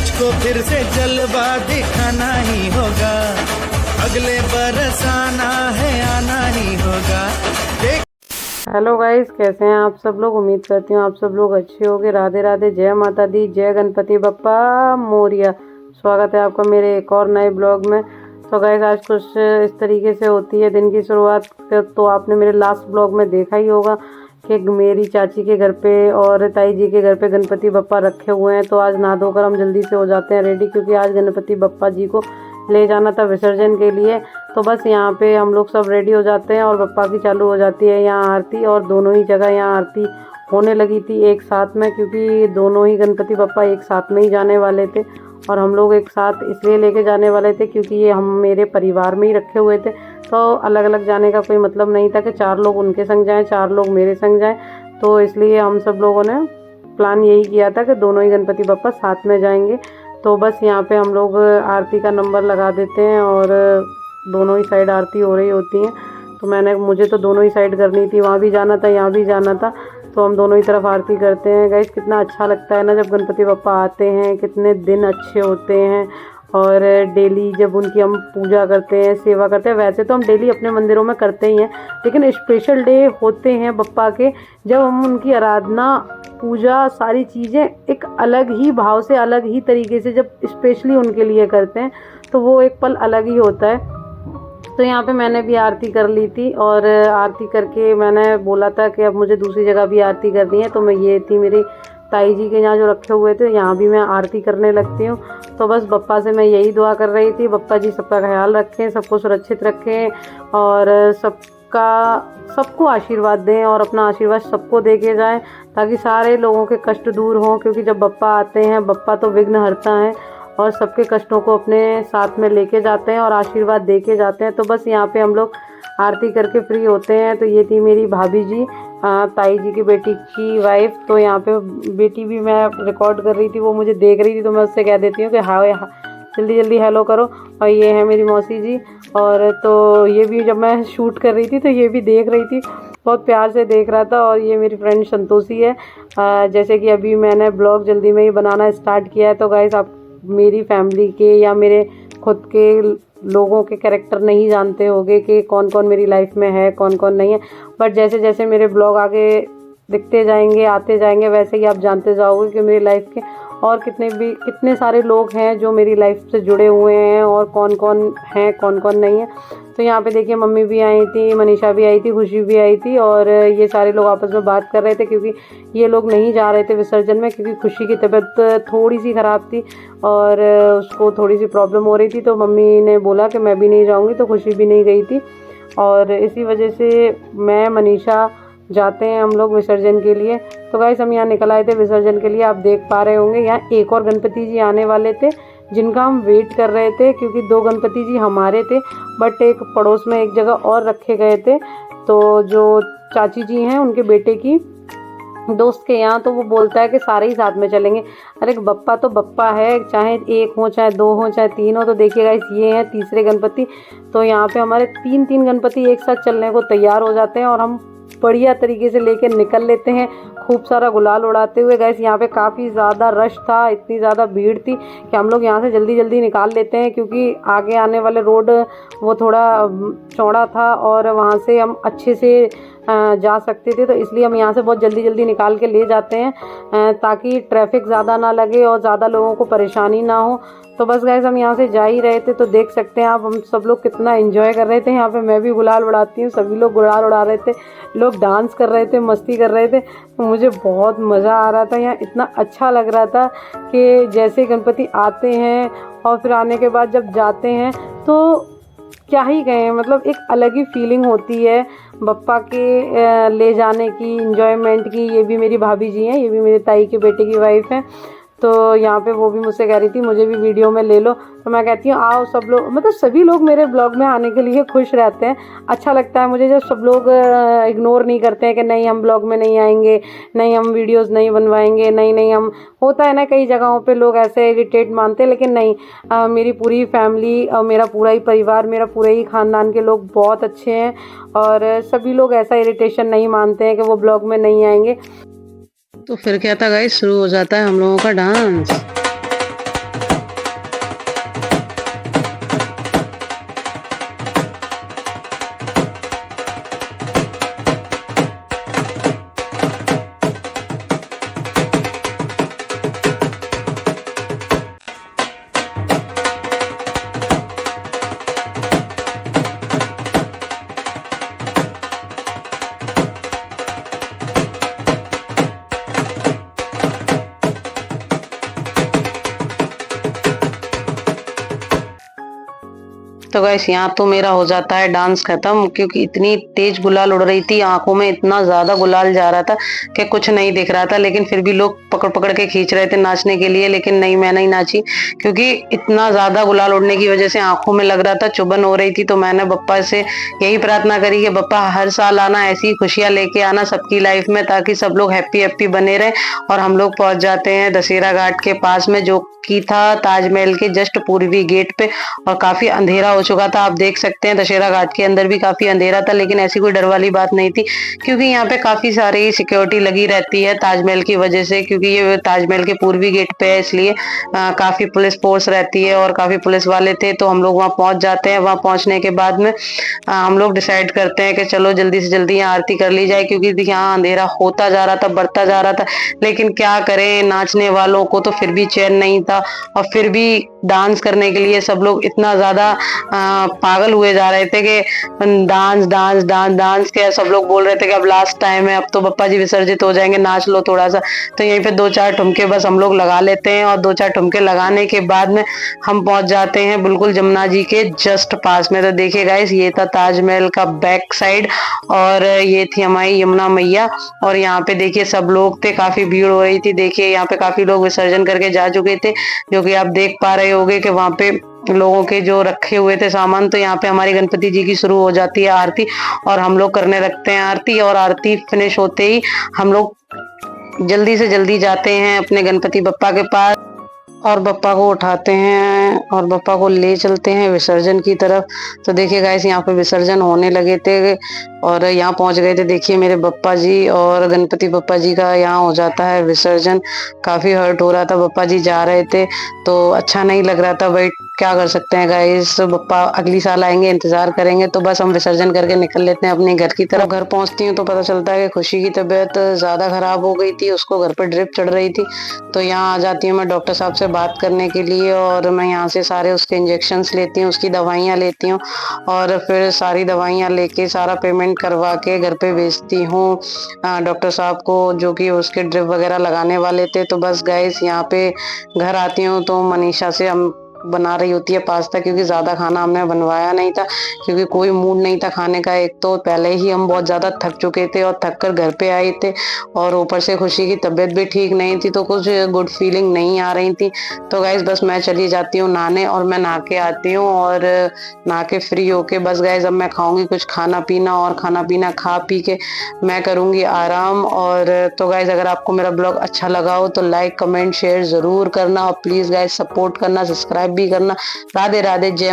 मुझको फिर से जलवा दिखाना ही होगा, अगले बरस आना है, आना ही होगा। हेलो गाइस, कैसे हैं आप सब लोग। उम्मीद करती हूँ आप सब लोग अच्छे होंगे। राधे राधे, जय माता दी, जय गणपति बप्पा मोरिया। स्वागत है आपका मेरे एक और नए ब्लॉग में। तो गाइस आज कुछ इस तरीके से होती है दिन की शुरुआत। तो आपने मेरे लास्ट ब्लॉग में देखा ही होगा कि मेरी चाची के घर पे और ताई जी के घर पे गणपति बप्पा रखे हुए हैं। तो आज नहा धोकर हम जल्दी से हो जाते हैं रेडी, क्योंकि आज गणपति बप्पा जी को ले जाना था विसर्जन के लिए। तो बस यहाँ पे हम लोग सब रेडी हो जाते हैं और बप्पा की चालू हो जाती है यहाँ आरती। और दोनों ही जगह यहाँ आरती होने लगी थी एक साथ में, क्योंकि दोनों ही गणपति बप्पा एक साथ में ही जाने वाले थे। और हम लोग एक साथ इसलिए लेके जाने वाले थे क्योंकि ये हम मेरे परिवार में ही रखे हुए थे। तो अलग अलग जाने का कोई मतलब नहीं था कि 4 लोग उनके संग जाएं, 4 लोग मेरे संग जाएं। तो इसलिए हम सब लोगों ने प्लान यही किया था कि दोनों ही गणपति बप्पा साथ में जाएंगे। तो बस यहाँ पे हम लोग आरती का नंबर लगा देते हैं और दोनों ही साइड आरती हो रही होती हैं। तो मुझे तो दोनों ही साइड करनी थी, वहाँ भी जाना था, यहाँ भी जाना था। तो हम दोनों ही तरफ आरती करते हैं। गाइस कितना अच्छा लगता है ना जब गणपति बप्पा आते हैं, कितने दिन अच्छे होते हैं। और डेली जब उनकी हम पूजा करते हैं, सेवा करते हैं, वैसे तो हम डेली अपने मंदिरों में करते ही हैं, लेकिन स्पेशल डे होते हैं बप्पा के, जब हम उनकी आराधना, पूजा, सारी चीज़ें एक अलग ही भाव से, अलग ही तरीके से जब स्पेशली उनके लिए करते हैं, तो वो एक पल अलग ही होता है। तो यहाँ पे मैंने भी आरती कर ली थी और आरती करके मैंने बोला था कि अब मुझे दूसरी जगह भी आरती करनी है। तो मैं ये थी मेरी ताई जी के यहाँ जो रखे हुए थे, यहाँ भी मैं आरती करने लगती हूँ। तो बस बप्पा से मैं यही दुआ कर रही थी, बप्पा जी सबका ख्याल रखें, सबको सुरक्षित रखें और सबको आशीर्वाद दें और अपना आशीर्वाद सबको दे के जाएँ, ताकि सारे लोगों के कष्ट दूर हों। क्योंकि जब बप्पा आते हैं, बप्पा तो विघ्नहर्ता हैं और सबके कष्टों को अपने साथ में लेके जाते हैं और आशीर्वाद दे के जाते हैं। तो बस यहाँ पे हम लोग आरती करके फ्री होते हैं। तो ये थी मेरी भाभी जी, ताई जी की बेटी की वाइफ। तो यहाँ पे बेटी भी मैं रिकॉर्ड कर रही थी, वो मुझे देख रही थी, तो मैं उससे कह देती हूँ कि हाँ जल्दी जल्दी हेलो करो। और ये है मेरी मौसी जी। और तो ये भी जब मैं शूट कर रही थी तो ये भी देख रही थी, बहुत प्यार से देख रहा था। और ये मेरी फ्रेंड संतोषी है। जैसे कि अभी मैंने ब्लॉग जल्दी में ही बनाना स्टार्ट किया है। तो गाइस आप मेरी फैमिली के या मेरे खुद के लोगों के कैरेक्टर नहीं जानते होंगे कि कौन कौन मेरी लाइफ में है, कौन कौन नहीं है। बट जैसे जैसे मेरे ब्लॉग आगे दिखते जाएंगे, आते जाएंगे, वैसे ही आप जानते जाओगे कि मेरी लाइफ के और कितने सारे लोग हैं जो मेरी लाइफ से जुड़े हुए हैं और कौन कौन हैं, कौन कौन नहीं है। तो यहाँ पे देखिए मम्मी भी आई थी, मनीषा भी आई थी, खुशी भी आई थी और ये सारे लोग आपस में बात कर रहे थे, क्योंकि ये लोग नहीं जा रहे थे विसर्जन में, क्योंकि खुशी की तबीयत थोड़ी सी ख़राब थी और उसको थोड़ी सी प्रॉब्लम हो रही थी। तो मम्मी ने बोला कि मैं भी नहीं जाऊँगी, तो खुशी भी नहीं गई थी। और इसी वजह से मैं, मनीषा जाते हैं हम लोग विसर्जन के लिए। तो गाइस हम यहाँ निकल आए थे विसर्जन के लिए। आप देख पा रहे होंगे यहाँ एक और गणपति जी आने वाले थे, जिनका हम वेट कर रहे थे, क्योंकि 2 गणपति जी हमारे थे बट एक पड़ोस में एक जगह और रखे गए थे। तो जो चाची जी हैं उनके बेटे की दोस्त के यहाँ, तो वो बोलता है कि सारे ही साथ में चलेंगे। अरे बप्पा तो बप्पा है, चाहे 1 हो, चाहे 2 हो, चाहे 3 हो। तो देखिए गाइस ये हैं तीसरे गणपति। तो यहाँ पे हमारे 3 गणपति एक साथ चलने को तैयार हो जाते हैं और हम बढ़िया तरीके से लेके निकल लेते हैं, खूब सारा गुलाल उड़ाते हुए। गैस यहाँ पे काफ़ी ज़्यादा रश था, इतनी ज़्यादा भीड़ थी कि हम लोग यहाँ से जल्दी जल्दी निकाल लेते हैं, क्योंकि आगे आने वाले रोड वो थोड़ा चौड़ा था और वहाँ से हम अच्छे से जा सकते थे। तो इसलिए हम यहाँ से बहुत जल्दी जल्दी निकाल के ले जाते हैं, ताकि ट्रैफिक ज़्यादा ना लगे और ज़्यादा लोगों को परेशानी ना हो। तो बस गाइस हम यहाँ से जा ही रहे थे। तो देख सकते हैं आप हम सब लोग कितना एंजॉय कर रहे थे। यहाँ पे मैं भी गुलाल उड़ाती हूँ, सभी लोग गुलाल उड़ा रहे थे, लोग डांस कर रहे थे, मस्ती कर रहे थे। तो मुझे बहुत मज़ा आ रहा था। यहाँ इतना अच्छा लग रहा था कि जैसे गणपति आते हैं और फिर आने के बाद जब जाते हैं तो क्या ही कहें, मतलब एक अलग ही फीलिंग होती है बप्पा के ले जाने की, एंजॉयमेंट की। ये भी मेरी भाभी जी हैं, ये भी मेरे ताई के बेटे की वाइफ हैं। तो यहाँ पे वो भी मुझसे कह रही थी मुझे भी वीडियो में ले लो। तो मैं कहती हूँ आओ सब लोग, मतलब सभी लोग मेरे ब्लॉग में आने के लिए खुश रहते हैं। अच्छा लगता है मुझे जब सब लोग इग्नोर नहीं करते हैं कि नहीं हम ब्लॉग में नहीं आएंगे, नहीं हम वीडियोस नहीं बनवाएंगे, नहीं हम, होता है ना कई जगहों पे लोग ऐसे इरिटेट मानते हैं, लेकिन नहीं, मेरी पूरी फैमिली और मेरा पूरा ही परिवार, मेरा पूरे ही ख़ानदान के लोग बहुत अच्छे हैं और सभी लोग ऐसा इरिटेशन नहीं मानते हैं कि वो ब्लॉग में नहीं आएंगे। तो फिर क्या था गाइस, शुरू हो जाता है हम लोगों का डांस। तो गाइस यहाँ तो मेरा हो जाता है डांस खत्म, क्योंकि इतनी तेज गुलाल उड़ रही थी, आंखों में इतना ज्यादा गुलाल जा रहा था कि कुछ नहीं दिख रहा था। लेकिन फिर भी लोग पकड़ पकड़ के खींच रहे थे नाचने के लिए, लेकिन नहीं, मैं नहीं नाची, क्योंकि इतना ज्यादा गुलाल उड़ने की वजह से आंखों में लग रहा था, चुभन हो रही थी। तो मैंने बप्पा से यही प्रार्थना करी कि बप्पा हर साल आना, ऐसी खुशियां लेके आना सबकी लाइफ में, ताकि सब लोग हैप्पी हैप्पी बने रहे। और हम लोग पहुंच जाते हैं दशहरा घाट के पास में, जो की था ताजमहल के जस्ट पूर्वी गेट पे। और काफी अंधेरा हो चुका था, आप देख सकते हैं दशहरा घाट के अंदर भी काफी अंधेरा था, लेकिन ऐसी कोई डर वाली बात नहीं थी, क्योंकि यहाँ पे काफी सारी सिक्योरिटी लगी रहती है ताजमहल की वजह से, क्योंकि ये ताजमहल के पूर्वी गेट पे है, इसलिए काफी पुलिस फोर्स रहती है और काफी पुलिस वाले थे। तो हम लोग वहाँ पहुंच जाते हैं। वहाँ पहुंचने के बाद में हम लोग डिसाइड करते हैं कि चलो जल्दी से जल्दी यहाँ आरती कर ली जाए, क्योंकि यहाँ अंधेरा होता जा रहा था, बढ़ता जा रहा था। लेकिन क्या करें, नाचने वालों को तो फिर भी चैन नहीं था, और फिर भी डांस करने के लिए सब लोग इतना ज्यादा पागल हुए जा रहे थे कि डांस डांस डांस डांस के सब लोग बोल रहे थे कि अब लास्ट टाइम है, अब तो बप्पा जी विसर्जित हो जाएंगे, नाच लो थोड़ा सा। तो यहीं पे दो चार ठुमके बस हम लोग लगा लेते हैं, और दो चार ठुमके लगाने के बाद में हम पहुंच जाते हैं बिल्कुल जमुना जी के जस्ट पास में। तो देखिए गाइस, ये था ताजमहल का बैक साइड, और ये थी हमारी यमुना मैया। और यहाँ पे देखिए सब लोग थे, काफी भीड़ हो रही थी। देखिए यहाँ पे काफी लोग विसर्जन करके जा चुके थे, जो कि आप देख पा रहे होंगे कि वहां पे लोगों के जो रखे हुए थे सामान। तो यहाँ पे हमारी गणपति जी की शुरू हो जाती है आरती, और हम लोग करने लगते हैं आरती। और आरती फिनिश होते ही हम लोग जल्दी से जल्दी जाते हैं अपने गणपति बप्पा के पास, और बप्पा को उठाते हैं और बप्पा को ले चलते हैं विसर्जन की तरफ। तो देखिए गाइस, यहाँ पे विसर्जन होने लगे थे और यहाँ पहुंच गए थे। देखिए मेरे बप्पा जी, और गणपति बप्पा जी का यहाँ हो जाता है विसर्जन। काफी हर्ट हो रहा था, बप्पा जी जा रहे थे तो अच्छा नहीं लग रहा था, बट क्या कर सकते हैं गाइस, बप्पा अगली साल आएंगे, इंतजार करेंगे। तो बस हम विसर्जन करके निकल लेते हैं अपने घर की तरफ। घर पहुंचती हूँ तो पता चलता है कि खुशी की तबीयत ज्यादा खराब हो गई थी, उसको घर पर ड्रिप चढ़ रही थी। तो यहाँ आ जाती हूँ मैं डॉक्टर साहब से बात करने के लिए, और मैं यहाँ से सारे उसके इंजेक्शंस लेती हूँ, उसकी दवाइयाँ लेती हूँ, और फिर सारी दवाइयाँ लेके सारा पेमेंट करवा के घर पे भेजती हूँ डॉक्टर साहब को, जो कि उसके ड्रिप वगैरह लगाने वाले थे। तो बस गाइस, यहाँ पे घर आती हूँ तो मनीषा से हम बना रही होती है पास्ता, क्योंकि ज्यादा खाना हमने बनवाया नहीं था, क्योंकि कोई मूड नहीं था खाने का। एक तो पहले ही हम बहुत ज्यादा थक चुके थे और थक कर घर पे आए थे, और ऊपर से खुशी की तबीयत भी ठीक नहीं थी, तो कुछ गुड फीलिंग नहीं आ रही थी। तो गाइस बस मैं चली जाती हूँ नहाने, और मैं नहा के आती हूँ, और नहा के फ्री होके बस गाइस अब मैं खाऊंगी कुछ खाना पीना, और खाना पीना खा पी के मैं करूंगी आराम। और तो गाइस, अगर आपको मेरा ब्लॉग अच्छा लगा हो तो लाइक कमेंट शेयर जरूर करना, और प्लीज गाइस सपोर्ट करना, सब्सक्राइब भी करना। राधे राधे, जय